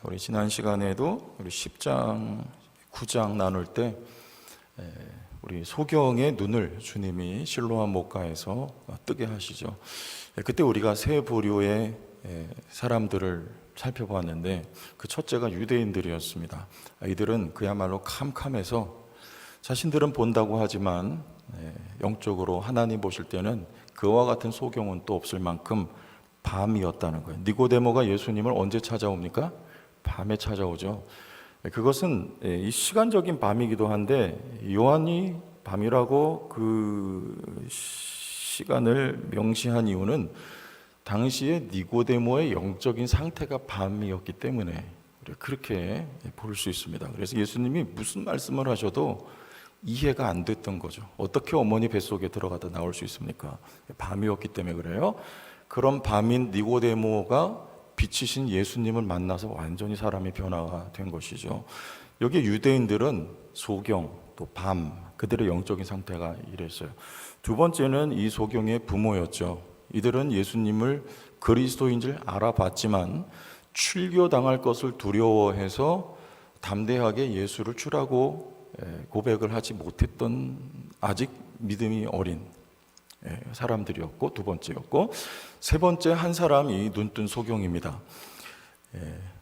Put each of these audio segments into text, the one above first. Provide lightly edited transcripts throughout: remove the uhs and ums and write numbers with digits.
우리 지난 시간에도 우리 10장, 9장 나눌 때 우리 소경의 눈을 주님이 실로암 목가에서 뜨게 하시죠. 그때 우리가 세 부류의 사람들을 살펴보았는데 그 첫째가 유대인들이었습니다. 이들은 그야말로 캄캄해서 자신들은 본다고 하지만 영적으로 하나님 보실 때는 그와 같은 소경은 또 없을 만큼 밤이었다는 거예요. 니고데모가 예수님을 언제 찾아옵니까? 밤에 찾아오죠. 그것은 이 시간적인 밤이기도 한데 요한이 밤이라고 그 시간을 명시한 이유는 당시에 니고데모의 영적인 상태가 밤이었기 때문에 그렇게 볼 수 있습니다. 그래서 예수님이 무슨 말씀을 하셔도 이해가 안 됐던 거죠. 어떻게 어머니 뱃속에 들어가다 나올 수 있습니까? 밤이었기 때문에 그래요. 그런 밤인 니고데모가 빛이신 예수님을 만나서 완전히 사람이 변화가 된 것이죠. 여기 유대인들은 소경, 또 밤, 그들의 영적인 상태가 이랬어요. 두 번째는 이 소경의 부모였죠. 이들은 예수님을 그리스도인 줄 알아봤지만 출교당할 것을 두려워해서 담대하게 예수를 주라고 고백을 하지 못했던 아직 믿음이 어린 사람들이었고, 두 번째였고, 세 번째 한 사람이 눈뜬 소경입니다.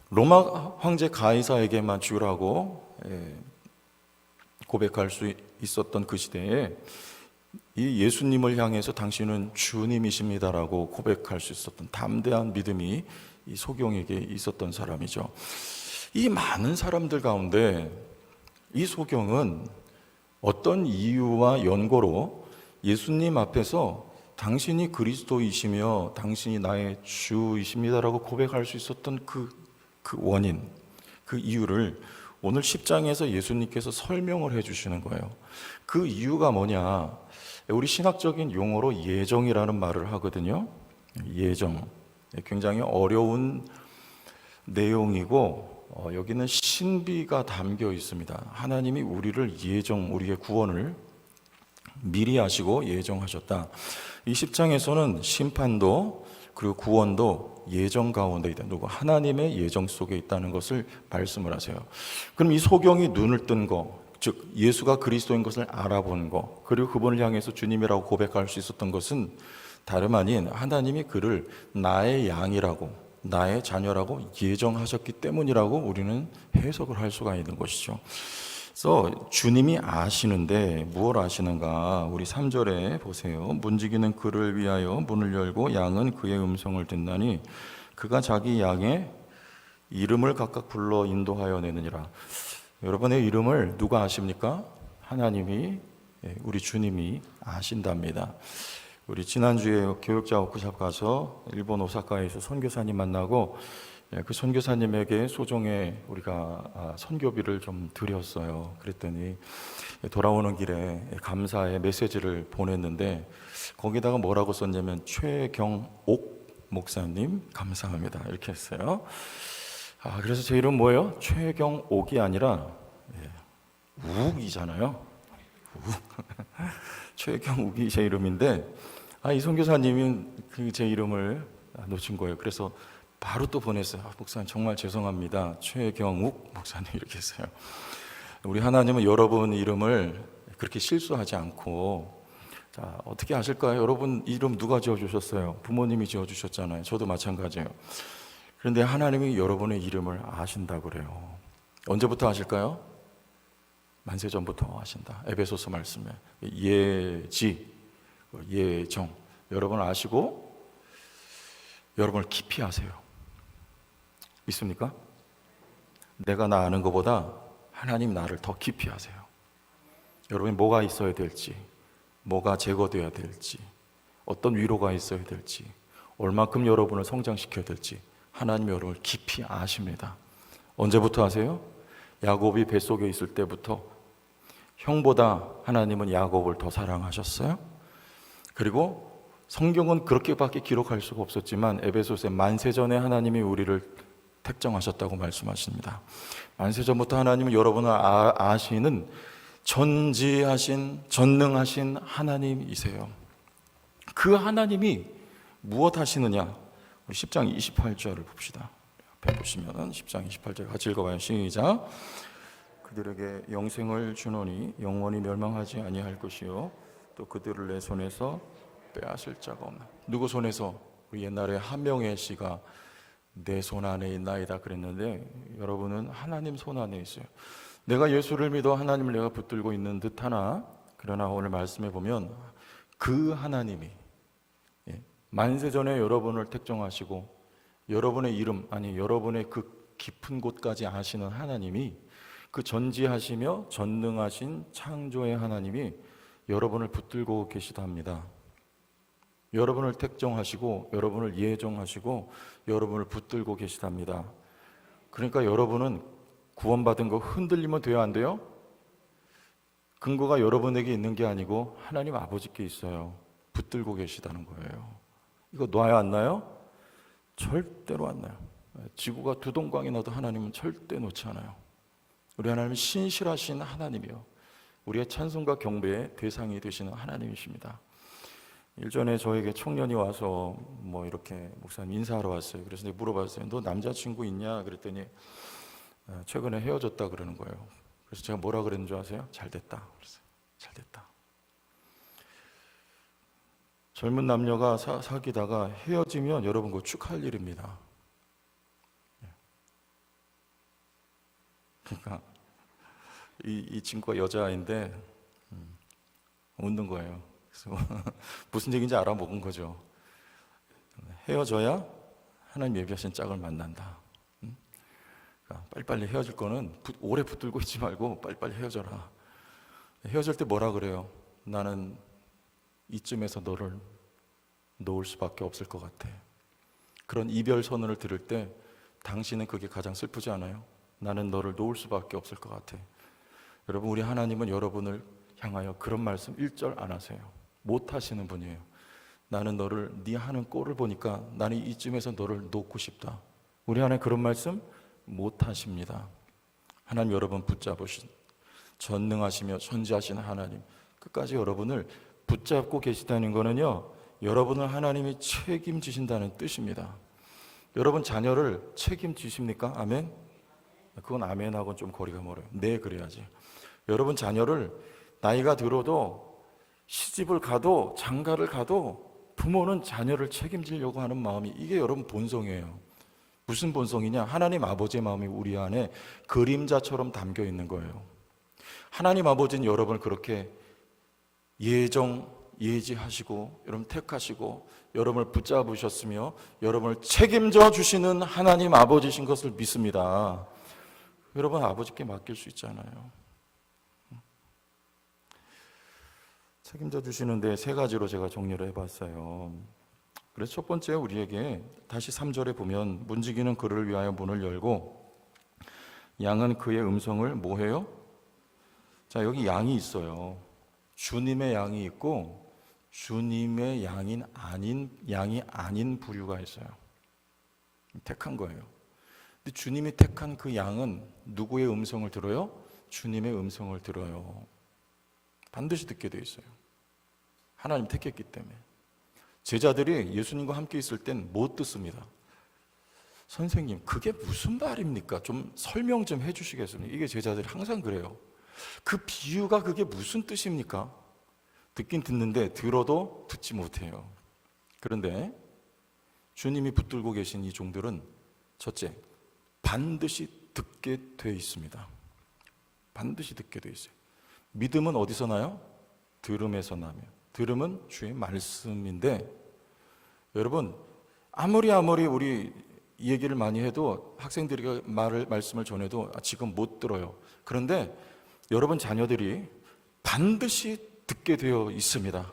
로마 황제 가이사에게만 주라고 고백할 수 있었던 그 시대에 이 예수님을 향해서 당신은 주님이십니다라고 고백할 수 있었던 담대한 믿음이 이 소경에게 있었던 사람이죠. 이 많은 사람들 가운데 이 소경은 어떤 이유와 연고로 예수님 앞에서 당신이 그리스도이시며 당신이 나의 주이십니다라고 고백할 수 있었던 그 원인, 그 이유를 오늘 10장에서 예수님께서 설명을 해주시는 거예요. 그 이유가 뭐냐? 우리 신학적인 용어로 예정이라는 말을 하거든요. 예정, 굉장히 어려운 내용이고 여기는 신비가 담겨 있습니다. 하나님이 우리를 우리의 구원을 미리 하시고 예정하셨다. 이 10장에서는 심판도 그리고 구원도 예정 가운데 있다. 누구 하나님의 예정 속에 있다는 것을 말씀을 하세요. 그럼 이 소경이 눈을 뜬 거, 즉 예수가 그리스도인 것을 알아본 거, 그리고 그분을 향해서 주님이라고 고백할 수 있었던 것은 다름 아닌 하나님이 그를 나의 양이라고, 나의 자녀라고 예정하셨기 때문이라고 우리는 해석을 할 수가 있는 것이죠. 그래서 주님이 아시는데 무엇을 아시는가? 우리 3절에 보세요. 문지기는 그를 위하여 문을 열고 양은 그의 음성을 듣나니 그가 자기 양의 이름을 각각 불러 인도하여 내느니라. 여러분의 이름을 누가 아십니까? 하나님이, 우리 주님이 아신답니다. 우리 지난주에 교육자 워크숍 가서 일본 오사카에서 선교사님 만나고 그 선교사님에게 소정의 우리가 선교비를 좀 드렸어요. 그랬더니 돌아오는 길에 감사의 메시지를 보냈는데 거기다가 뭐라고 썼냐면 최경옥 목사님 감사합니다 이렇게 했어요. 그래서 제 이름 뭐예요? 최경옥이 아니라 우욱이잖아요. 최경욱이 제 이름인데 이 선교사님이 제 이름을 놓친 거예요. 그래서 바로 또 보냈어요. 목사님 정말 죄송합니다. 최경욱 목사님 이렇게 했어요. 우리 하나님은 여러분 이름을 그렇게 실수하지 않고 어떻게 아실까요? 여러분 이름 누가 지어주셨어요? 부모님이 지어주셨잖아요. 저도 마찬가지예요. 그런데 하나님이 여러분의 이름을 아신다고 그래요. 언제부터 아실까요? 만세전부터 아신다. 에베소서 말씀에 예정 여러분을 아시고 여러분을 깊이 아세요. 믿습니까? 내가 나 아는 것보다 하나님 나를 더 깊이 아세요. 여러분이 뭐가 있어야 될지, 뭐가 제거되어야 될지, 어떤 위로가 있어야 될지, 얼마큼 여러분을 성장시켜야 될지 하나님이 여러분을 깊이 아십니다. 언제부터 아세요? 야곱이 뱃속에 있을 때부터 형보다 하나님은 야곱을 더 사랑하셨어요. 그리고 성경은 그렇게밖에 기록할 수가 없었지만 에베소서에 만세전에 하나님이 우리를 택정하셨다고 말씀하십니다. 만세전부터 하나님은 여러분을 아시는 전지하신 전능하신 하나님이세요. 그 하나님이 무엇 하시느냐? 우리 10장 28절을 봅시다. 앞에 보시면 10장 28절 같이 읽어봐요. 시작. 그들에게 영생을 주노니 영원히 멸망하지 아니할 것이요 또 그들을 내 손에서 빼앗을 자가 없나. 누구 손에서? 우리 옛날에 한명회 씨가 내 손 안에 있나이다 그랬는데, 여러분은 하나님 손 안에 있어요. 내가 예수를 믿어 하나님을 내가 붙들고 있는 듯하나, 그러나 오늘 말씀해 보면 그 하나님이 만세전에 여러분을 택정하시고 여러분의 이름, 아니 여러분의 그 깊은 곳까지 아시는 하나님이, 그 전지하시며 전능하신 창조의 하나님이 여러분을 붙들고 계시답니다. 여러분을 택정하시고 여러분을 예정하시고 여러분을 붙들고 계시답니다. 그러니까 여러분은 구원받은 거 흔들리면 돼요, 안 돼요? 근거가 여러분에게 있는 게 아니고 하나님 아버지께 있어요. 붙들고 계시다는 거예요. 이거 놔요, 안 놔요? 절대로 안 놔요. 지구가 두동강이 나도 하나님은 절대 놓지 않아요. 우리 하나님은 신실하신 하나님이요, 우리의 찬송과 경배의 대상이 되시는 하나님이십니다. 일전에 저에게 청년이 와서 이렇게 목사님 인사하러 왔어요. 그래서 내가 물어봤어요. 너 남자친구 있냐? 그랬더니 최근에 헤어졌다 그러는 거예요. 그래서 제가 뭐라 그랬는 줄 아세요? 잘 됐다. 그랬어요. 잘 됐다. 젊은 남녀가 사귀다가 헤어지면 여러분 그거 축하할 일입니다. 그러니까 이 친구가 여자아이인데 웃는 거예요. 그래서 무슨 얘기인지 알아먹은 거죠. 헤어져야 하나님 예비하신 짝을 만난다. 그러니까 빨리빨리 헤어질 거는 오래 붙들고 있지 말고 빨리빨리 헤어져라. 헤어질 때 뭐라 그래요? 나는 이쯤에서 너를 놓을 수밖에 없을 것 같아. 그런 이별 선언을 들을 때 당신은 그게 가장 슬프지 않아요? 나는 너를 놓을 수밖에 없을 것 같아. 여러분, 우리 하나님은 여러분을 향하여 그런 말씀 1절 안 하세요. 못 하시는 분이에요. 나는 너를, 네 하는 꼴을 보니까 나는 이쯤에서 너를 놓고 싶다. 우리 하나님 그런 말씀 못 하십니다. 하나님 여러분 붙잡으신 전능하시며 전지하시는 하나님, 끝까지 여러분을 붙잡고 계시다는 거는요, 여러분을 하나님이 책임지신다는 뜻입니다. 여러분 자녀를 책임지십니까? 아멘? 그건 아멘하고는 좀 거리가 멀어요. 네, 그래야지. 여러분 자녀를 나이가 들어도 시집을 가도 장가를 가도 부모는 자녀를 책임지려고 하는 마음이, 이게 여러분 본성이에요. 무슨 본성이냐? 하나님 아버지의 마음이 우리 안에 그림자처럼 담겨 있는 거예요. 하나님 아버지는 여러분을 그렇게 예지하시고 여러분 택하시고 여러분을 붙잡으셨으며 여러분을 책임져 주시는 하나님 아버지신 것을 믿습니다. 여러분 아버지께 맡길 수 있잖아요. 책임져 주시는데 세 가지로 제가 정리를 해봤어요. 그래서 첫 번째, 우리에게 다시 3절에 보면 문지기는 그를 위하여 문을 열고 양은 그의 음성을 뭐 해요? 자, 여기 양이 있어요. 주님의 양이 있고 주님의 양이 아닌 부류가 있어요. 택한 거예요. 근데 주님이 택한 그 양은 누구의 음성을 들어요? 주님의 음성을 들어요. 반드시 듣게 돼 있어요. 하나님 택했기 때문에. 제자들이 예수님과 함께 있을 땐 못 듣습니다. 선생님, 그게 무슨 말입니까? 좀 설명 좀 해주시겠습니까? 이게 제자들이 항상 그래요. 그 비유가 그게 무슨 뜻입니까? 듣긴 듣는데 들어도 듣지 못해요. 그런데 주님이 붙들고 계신 이 종들은 첫째, 반드시 듣게 돼 있습니다. 반드시 듣게 돼 있어요. 믿음은 어디서 나요? 들음에서 나며, 들음은 주의 말씀인데, 여러분 아무리 우리 이 얘기를 많이 해도 학생들이 말씀을 전해도 지금 못 들어요. 그런데 여러분 자녀들이 반드시 듣게 되어 있습니다.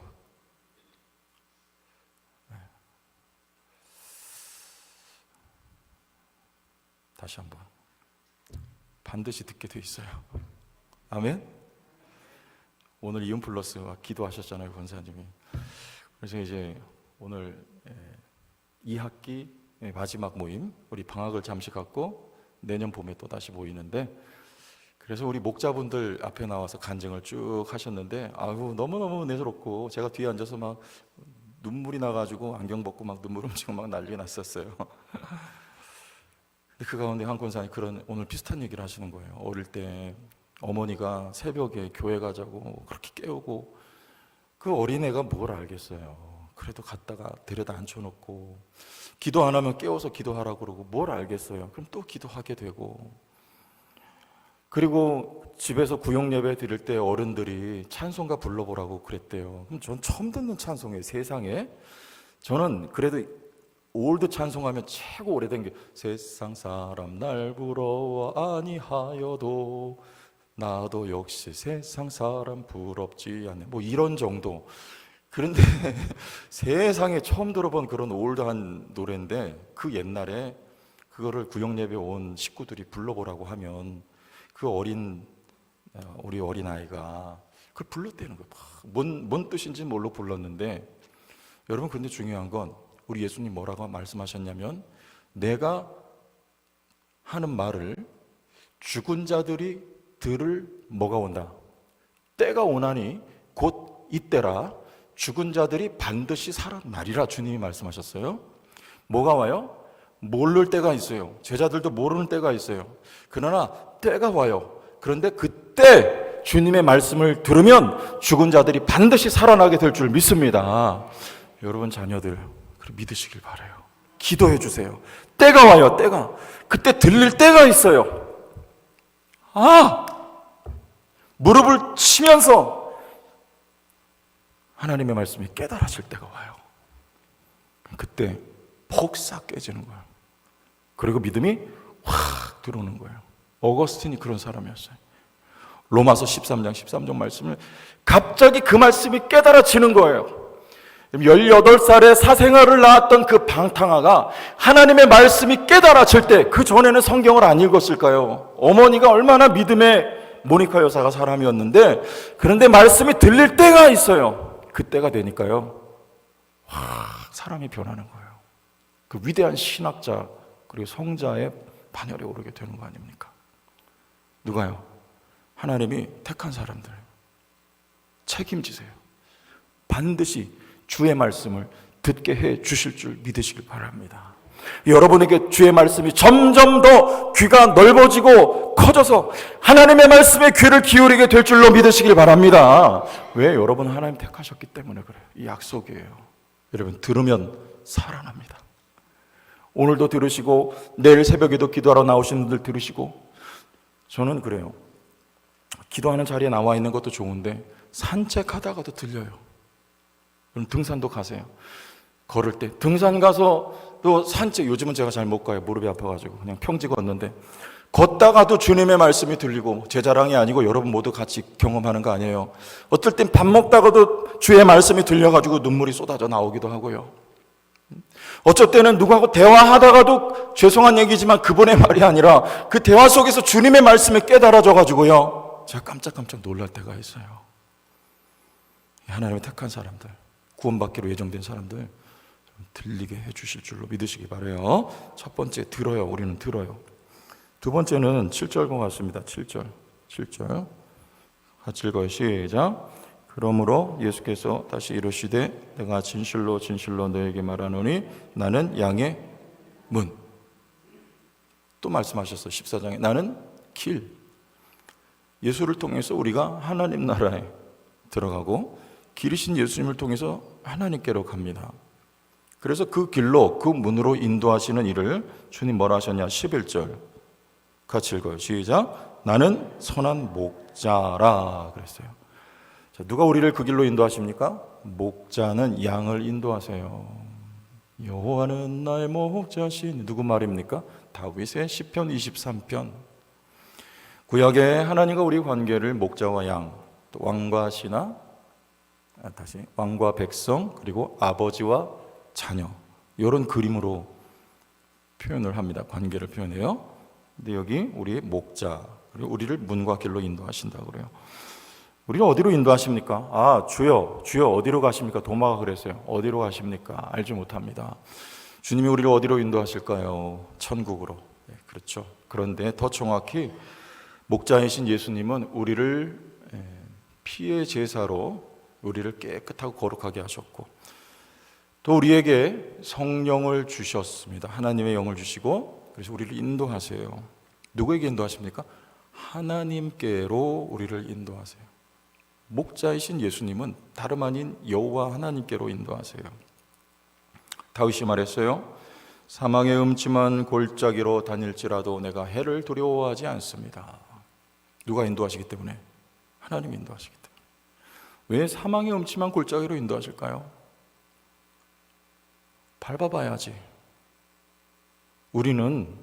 다시 한번, 반드시 듣게 되어 있어요. 아멘? 오늘 이음플러스와 기도하셨잖아요, 권사님이. 그래서 이제 오늘 2학기 마지막 모임, 우리 방학을 잠시 갖고 내년 봄에 또 다시 모이는데, 그래서 우리 목자분들 앞에 나와서 간증을 쭉 하셨는데, 아유 너무너무 은혜스럽고 제가 뒤에 앉아서 막 눈물이 나가지고 안경 벗고 막 눈물 훔치고 막 난리 났었어요. 그 가운데 한 권사님 그런 오늘 비슷한 얘기를 하시는 거예요. 어릴 때 어머니가 새벽에 교회 가자고 그렇게 깨우고, 그 어린애가 뭘 알겠어요. 그래도 갔다가 데려다 앉혀놓고 기도 안 하면 깨워서 기도하라고 그러고 뭘 알겠어요. 그럼 또 기도하게 되고, 그리고 집에서 구역 예배 드릴 때 어른들이 찬송가 불러보라고 그랬대요. 그럼 전 처음 듣는 찬송이에요, 세상에. 저는 그래도 올드 찬송하면 최고 오래된 게 세상 사람 날 부러워 아니하여도 나도 역시 세상 사람 부럽지 않네, 뭐 이런 정도. 그런데 세상에 처음 들어본 그런 올드한 노래인데, 그 옛날에 그거를 구역 예배 온 식구들이 불러보라고 하면 그 우리 어린아이가 그걸 불렀다는 거예요. 뭔 뜻인지 모르고 불렀는데, 여러분 근데 중요한 건 우리 예수님 뭐라고 말씀하셨냐면, 내가 하는 말을 죽은 자들이 들을 뭐가 온다, 때가 오나니 곧 이때라 죽은 자들이 반드시 살아나리라 주님이 말씀하셨어요. 뭐가 와요? 모를 때가 있어요. 제자들도 모르는 때가 있어요. 그러나 때가 와요. 그런데 그때 주님의 말씀을 들으면 죽은 자들이 반드시 살아나게 될 줄 믿습니다. 여러분 자녀들 믿으시길 바라요. 기도해 주세요. 때가 와요. 때가. 그때 들릴 때가 있어요. 무릎을 치면서 하나님의 말씀이 깨달아질 때가 와요. 그때 폭삭 깨지는 거예요. 그리고 믿음이 확 들어오는 거예요. 어거스틴이 그런 사람이었어요. 로마서 13장 13절 말씀을 갑자기 그 말씀이 깨달아지는 거예요. 18살에 사생아를 낳았던 그 방탕아가 하나님의 말씀이 깨달아질 때, 그 전에는 성경을 안 읽었을까요? 어머니가 얼마나 믿음의 모니카 여사가 사람이었는데, 그런데 말씀이 들릴 때가 있어요. 그때가 되니까요, 사람이 변하는 거예요. 그 위대한 신학자 그리고 성자의 반열에 오르게 되는 거 아닙니까? 누가요? 하나님이 택한 사람들. 책임지세요. 반드시 주의 말씀을 듣게 해 주실 줄 믿으시길 바랍니다. 여러분에게 주의 말씀이 점점 더 귀가 넓어지고 커져서 하나님의 말씀에 귀를 기울이게 될 줄로 믿으시길 바랍니다. 왜? 여러분 하나님 택하셨기 때문에 그래요. 이 약속이에요. 여러분 들으면 살아납니다. 오늘도 들으시고 내일 새벽에도 기도하러 나오시는 분들 들으시고, 저는 그래요. 기도하는 자리에 나와 있는 것도 좋은데 산책하다가도 들려요. 그럼 등산도 가세요. 걸을 때 등산 가서 또 산책, 요즘은 제가 잘 못 가요. 무릎이 아파가지고 그냥 평지 걷는데, 걷다가도 주님의 말씀이 들리고, 제 자랑이 아니고 여러분 모두 같이 경험하는 거 아니에요. 어떨 땐 밥 먹다가도 주의 말씀이 들려가지고 눈물이 쏟아져 나오기도 하고요. 어쩔 때는 누구하고 대화하다가도, 죄송한 얘기지만 그분의 말이 아니라 그 대화 속에서 주님의 말씀이 깨달아져가지고요, 제가 깜짝깜짝 놀랄 때가 있어요. 하나님의 택한 사람들, 구원받기로 예정된 사람들 들리게 해주실 줄로 믿으시기 바라요. 첫 번째, 들어요. 우리는 들어요. 두 번째는 7절과 같습니다. 7절 같이 읽어요. 시작. 그러므로 예수께서 다시 이르시되 내가 진실로 진실로 너에게 말하노니 나는 양의 문. 또 말씀하셨어요. 14장에 나는 길. 예수를 통해서 우리가 하나님 나라에 들어가고, 길이신 예수님을 통해서 하나님께로 갑니다. 그래서 그 길로, 그 문으로 인도하시는 일을 주님 뭐라 하셨냐? 11절 같이 읽어요. 시작. 나는 선한 목자라 그랬어요. 자, 누가 우리를 그 길로 인도하십니까? 목자는 양을 인도하세요. 여호와는 나의 목자신. 누구 말입니까? 다윗의 시편 23편. 구약에 하나님과 우리 관계를 목자와 양, 또 왕과 신하, 왕과 백성, 그리고 아버지와 자녀, 이런 그림으로 표현을 합니다. 관계를 표현해요. 근데 여기 우리의 목자, 그리고 우리를 문과 길로 인도하신다고 그래요. 우리를 어디로 인도하십니까? 주여, 주여 어디로 가십니까? 도마가 그랬어요. 어디로 가십니까? 알지 못합니다. 주님이 우리를 어디로 인도하실까요? 천국으로. 네, 그렇죠. 그런데 더 정확히 목자이신 예수님은 우리를 피의 제사로 우리를 깨끗하고 거룩하게 하셨고, 또 우리에게 성령을 주셨습니다. 하나님의 영을 주시고, 그래서 우리를 인도하세요. 누구에게 인도하십니까? 하나님께로 우리를 인도하세요. 목자이신 예수님은 다름 아닌 여호와 하나님께로 인도하세요. 다윗이 말했어요. 사망의 음침한 골짜기로 다닐지라도 내가 해를 두려워하지 않습니다. 누가 인도하시기 때문에? 하나님 인도하시기 때문에. 왜 사망의 음침한 골짜기로 인도하실까요? 밟아봐야지. 우리는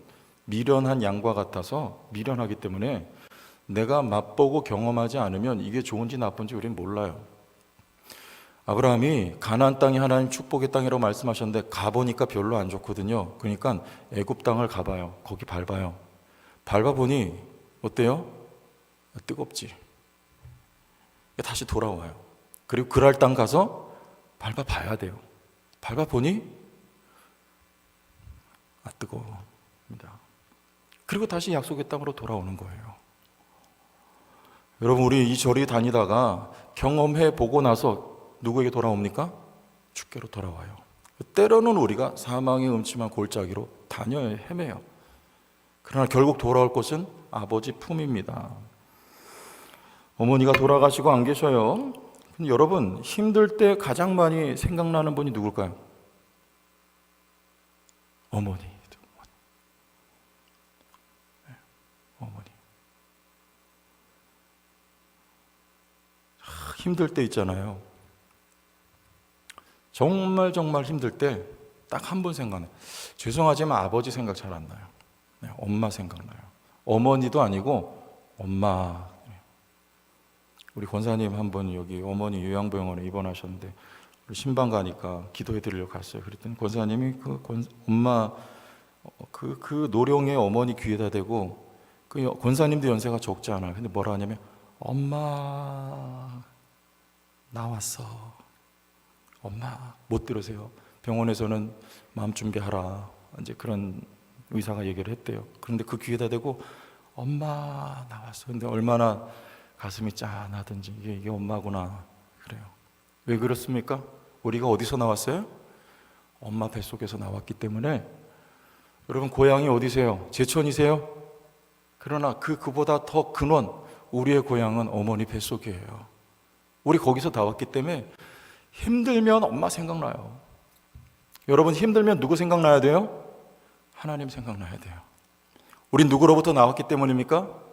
미련한 양과 같아서 미련하기 때문에 내가 맛보고 경험하지 않으면 이게 좋은지 나쁜지 우리는 몰라요. 아브라함이 가나안 땅이 하나님 축복의 땅이라고 말씀하셨는데 가보니까 별로 안 좋거든요. 그러니까 애굽 땅을 가봐요. 거기 밟아요. 밟아보니 어때요? 뜨겁지. 다시 돌아와요. 그리고 그랄 땅 가서 밟아봐야 돼요. 밟아보니 뜨거워입니다. 그리고 다시 약속의 땅으로 돌아오는 거예요. 여러분, 우리 이 절이 다니다가 경험해 보고 나서 누구에게 돌아옵니까? 주께로 돌아와요. 때로는 우리가 사망의 음침한 골짜기로 다녀야 헤매요. 그러나 결국 돌아올 곳은 아버지 품입니다. 어머니가 돌아가시고 안 계셔요. 근데 여러분, 힘들 때 가장 많이 생각나는 분이 누굴까요? 어머니. 어머니. 힘들 때 있잖아요. 정말 힘들 때 딱 한 분 생각나요. 죄송하지만 아버지 생각 잘 안 나요. 네, 엄마 생각나요. 어머니도 아니고 엄마. 우리 권사님 한 번 여기 어머니 요양병원에 입원하셨는데 신방 가니까 기도해 드리려고 갔어요. 그랬더니 권사님이 엄마 그 노령의 어머니 귀에다 대고 그 권사님도 연세가 적지 않아요. 근데 뭐라 하냐면 엄마 나왔어. 엄마 못 들으세요. 병원에서는 마음 준비하라. 이제 그런 의사가 얘기를 했대요. 그런데 그 귀에다 대고 엄마 나왔어. 근데 얼마나 가슴이 짠하든지 이게 엄마구나. 그래요. 왜 그렇습니까? 우리가 어디서 나왔어요? 엄마 뱃속에서 나왔기 때문에. 여러분, 고향이 어디세요? 제천이세요? 그러나 그보다 더 근원, 우리의 고향은 어머니 뱃속이에요. 우리 거기서 나왔기 때문에 힘들면 엄마 생각나요. 여러분, 힘들면 누구 생각나야 돼요? 하나님 생각나야 돼요. 우린 누구로부터 나왔기 때문입니까?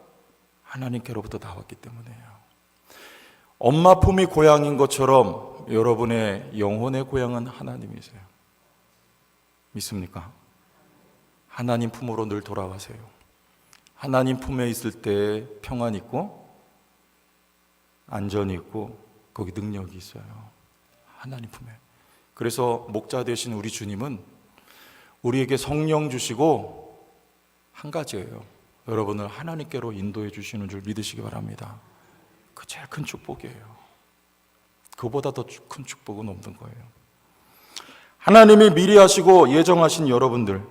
하나님께로부터 나왔기 때문이에요. 엄마 품이 고향인 것처럼 여러분의 영혼의 고향은 하나님이세요. 믿습니까? 하나님 품으로 늘 돌아가세요. 하나님 품에 있을 때 평안이 있고 안전이 있고 거기 능력이 있어요. 하나님 품에. 그래서 목자 되신 우리 주님은 우리에게 성령 주시고 한 가지예요. 여러분을 하나님께로 인도해 주시는 줄 믿으시기 바랍니다. 그 제일 큰 축복이에요. 그보다 더 큰 축복은 없는 거예요. 하나님이 미리 하시고 예정하신 여러분들,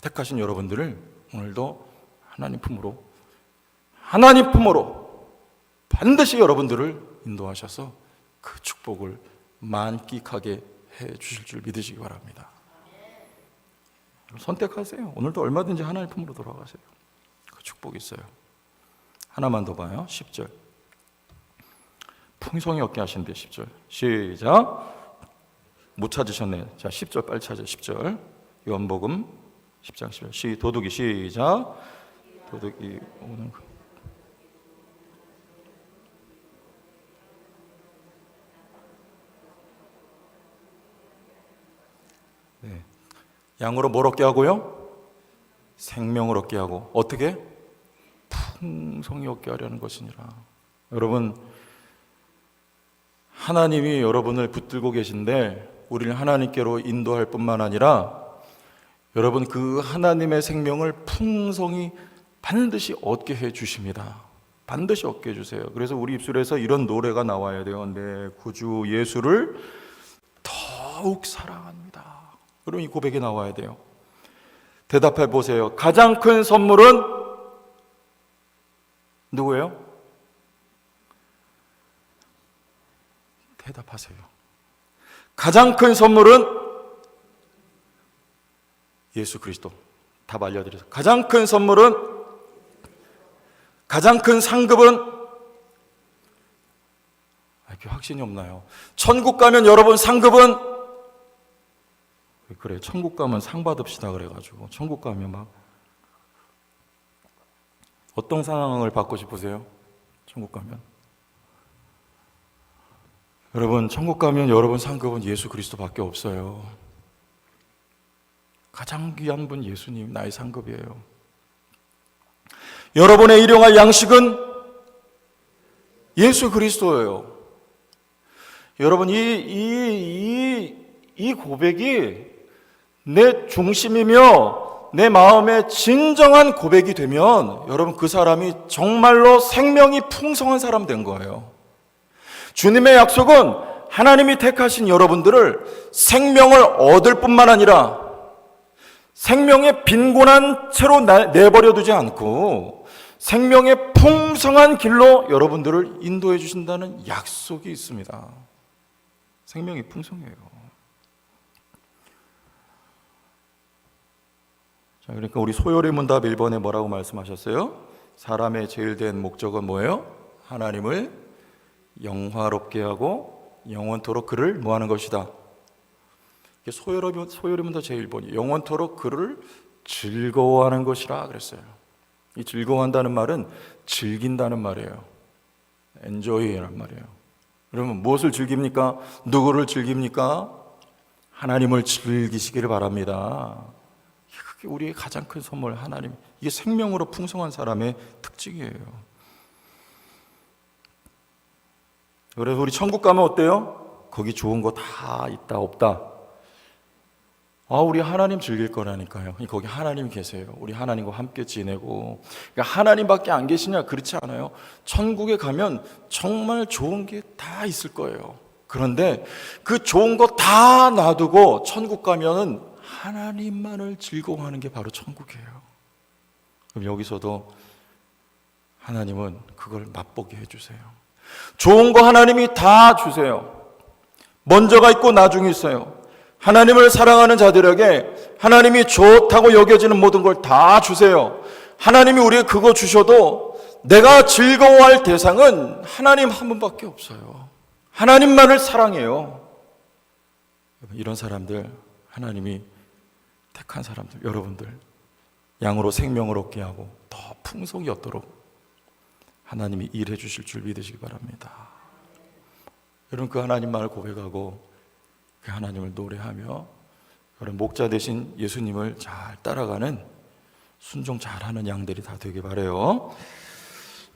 택하신 여러분들을 오늘도 하나님 품으로 반드시 여러분들을 인도하셔서 그 축복을 만끽하게 해 주실 줄 믿으시기 바랍니다. 선택하세요. 오늘도 얼마든지 하나님 품으로 돌아가세요. 그 축복이 있어요. 하나만 더 봐요. 10절. 풍성이 없게 하신대. 10절. 시작. 못 찾으셨네. 자, 10절 빨리 찾아요. 10절. 요한복음 10장 10절. 도둑이 시작. 도둑이 오는 거. 네. 양으로 뭘 얻게 하고요? 생명을 얻게 하고. 어떻게? 풍성히 얻게 하려는 것이니라. 여러분, 하나님이 여러분을 붙들고 계신데 우리를 하나님께로 인도할 뿐만 아니라 여러분 그 하나님의 생명을 풍성히 반드시 얻게 해 주십니다. 반드시 얻게 해 주세요. 그래서 우리 입술에서 이런 노래가 나와야 돼요. 내 구주 예수를 더욱 사랑합니다. 그럼 이 고백이 나와야 돼요. 대답해 보세요. 가장 큰 선물은 누구예요? 대답하세요. 가장 큰 선물은 예수 그리스도. 답 알려드려서 가장 큰 선물은, 가장 큰 상급은, 이렇게 확신이 없나요? 천국 가면 여러분 상급은, 그래 천국 가면 상 받읍시다 그래가지고 천국 가면 막 어떤 상을 받고 싶으세요? 천국 가면 여러분, 천국 가면 여러분 상급은 예수 그리스도밖에 없어요. 가장 귀한 분 예수님, 나의 상급이에요. 여러분의 일용할 양식은 예수 그리스도예요. 여러분, 이 고백이 내 중심이며 내 마음의 진정한 고백이 되면 여러분, 그 사람이 정말로 생명이 풍성한 사람 된 거예요. 주님의 약속은 하나님이 택하신 여러분들을 생명을 얻을 뿐만 아니라 생명의 빈곤한 채로 내버려 두지 않고 생명의 풍성한 길로 여러분들을 인도해 주신다는 약속이 있습니다. 생명이 풍성해요. 자, 그러니까 우리 소요리 문답 1번에 뭐라고 말씀하셨어요? 사람의 제일 된 목적은 뭐예요? 하나님을 영화롭게 하고 영원토록 그를 뭐하는 것이다. 소요리 문답 제1번이 영원토록 그를 즐거워하는 것이라 그랬어요. 이 즐거워한다는 말은 즐긴다는 말이에요. enjoy란 말이에요. 그러면 무엇을 즐깁니까? 누구를 즐깁니까? 하나님을 즐기시기를 바랍니다. 그게 우리의 가장 큰 선물, 하나님. 이게 생명으로 풍성한 사람의 특징이에요. 그래서 우리 천국 가면 어때요? 거기 좋은 거 다 있다 없다? 우리 하나님 즐길 거라니까요. 거기 하나님 계세요. 우리 하나님과 함께 지내고. 그러니까 하나님밖에 안 계시냐? 그렇지 않아요. 천국에 가면 정말 좋은 게 다 있을 거예요. 그런데 그 좋은 거 다 놔두고 천국 가면은 하나님만을 즐거워하는 게 바로 천국이에요. 그럼 여기서도 하나님은 그걸 맛보게 해주세요. 좋은 거 하나님이 다 주세요. 먼저가 있고 나중이 있어요. 하나님을 사랑하는 자들에게 하나님이 좋다고 여겨지는 모든 걸 다 주세요. 하나님이 우리에게 그거 주셔도 내가 즐거워할 대상은 하나님 한 분밖에 없어요. 하나님만을 사랑해요. 이런 사람들, 하나님이 택한 사람들, 여러분들 양으로 생명을 얻게 하고 더 풍성히 얻도록 하나님이 일해 주실 줄 믿으시기 바랍니다. 여러분, 그 하나님만을 고백하고 그 하나님을 노래하며 여러분, 목자 되신 예수님을 잘 따라가는, 순종 잘하는 양들이 다 되길 바라요.